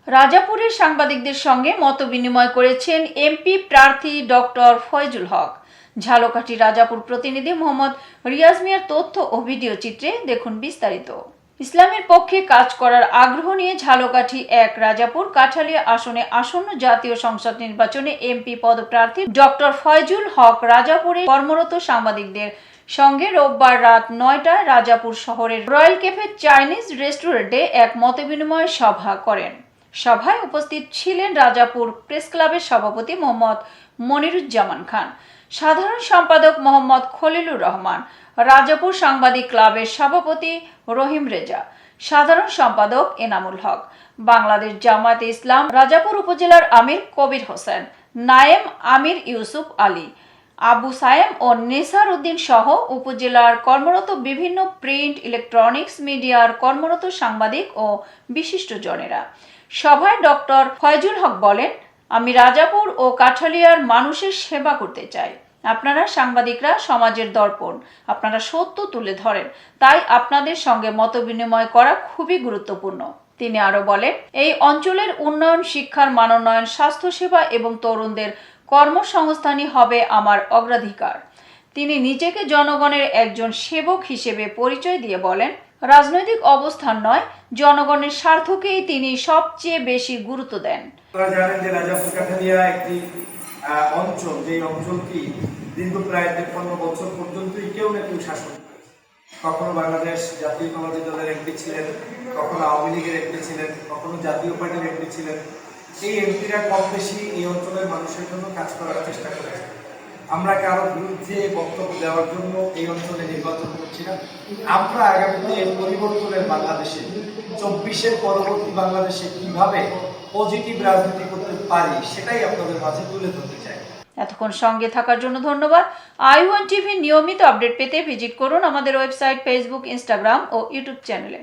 রাজাপুরের সাংবাদিকদের সঙ্গে মতবিনিময় করেছেন এমপি প্রার্থী ডক্টর ফয়জুল হক। ঝালকাঠি রাজাপুর প্রতিনিধি মোহাম্মদ রিয়াজ মিয়ার তথ্য ও ভিডিও চিত্রে দেখুন বিস্তারিত। ইসলামের পক্ষে কাজ করার আগ্রহ নিয়ে ঝালকাঠি এক রাজাপুর কাঠালিয়া আসনে আসন্ন জাতীয় সংসদ নির্বাচনে এমপি পদপ্রার্থী ডক্টর ফয়জুল হক রাজাপুরে কর্মরত সাংবাদিকদের সঙ্গে রোববার রাত ৯টায় রাজাপুর শহরের রয়্যাল ক্যাফে চাইনিজ রেস্টুরেন্টে এক মতবিনিময় সভা করেন। সভায় উপস্থিত ছিলেন রাজাপুর প্রেস ক্লাবের সভাপতি মোহাম্মদ মনিরুজ্জামান খান, সাধারণ সম্পাদক মোহাম্মদ খলিলুর রহমান, রাজাপুর সাংবাদিক ক্লাবের সভাপতি রহিম রেজা, সাধারণ সম্পাদক এনামুল হক, বাংলাদেশ জামায়াতে ইসলাম রাজাপুর উপজেলার আমির কবির হোসেন, নায়েম আমির ইউসুফ আলী, আবু সায়েম ও নেসার উদ্দিন সহ উপজেলার কর্মরত বিভিন্ন প্রিন্ট ইলেকট্রনিক্স মিডিয়ার কর্মরত সাংবাদিক ও বিশিষ্টজনেরা। সভায় ডক্টর ফয়জুল হক বলেন, আমি রাজাপুর ও কাঠালিয়ার মানুষের সেবা করতে চাই। আপনারা সাংবাদিকরা সমাজের দর্পণ, আপনারা সত্য তুলে ধরেন, তাই আপনাদের সঙ্গে মতবিনিময় করা খুবই গুরুত্বপূর্ণ। তিনি আরো বলেন, এই অঞ্চলের উন্নয়ন, শিক্ষার মানোন্নয়ন, স্বাস্থ্যসেবা এবং তরুণদের কর্মসংস্থানই হবে আমার অগ্রাধিকার। তিনি নিজেকে জনগণের একজন সেবক হিসেবে পরিচয় দিয়ে বলেন, রাজনৈতিক অবস্থান নয়, জনগণের স্বার্থকেই তিনি সবচেয়ে বেশি গুরুত্ব দেন। আপনারা জানেন যে রাজাপুর কাঠালিয়া একটি অঞ্চল, যে অঞ্চলটি দীর্ঘ প্রায় ৫৩ বছর পর্যন্তই কেউ না কেউ শাসন করেছে। কখনো বাংলাদেশ জাতীয়তাবাদী দলের এমপি ছিলেন, কখনো আওয়ামী লীগের এমপি ছিলেন, কখনো জাতীয় পার্টির এমপি ছিলেন। এই এমপিরা কম বেশি এই অঞ্চলের মানুষের জন্য কাজ করার চেষ্টা করেছে। আমরা কারো বিরুদ্ধে বক্তব্য দেওয়ার জন্য এই অঞ্চলে নির্বাচন করছি না। আমরা আগামীতে পরিবর্তনের বাংলাদেশে ২৪-এর পরবর্তী বাংলাদেশে কিভাবে পজিটিভ রাজনীতি করতে পারি সেটাই আপনাদের মাঝে তুলে ধরতে চাই। এতক্ষণ সঙ্গে থাকার জন্য ধন্যবাদ। i1 টিভি নিয়মিত আপডেট পেতে ভিজিট করুন আমাদের ওয়েবসাইট, ফেসবুক, ইনস্টাগ্রাম ও ইউটিউব চ্যানেলে।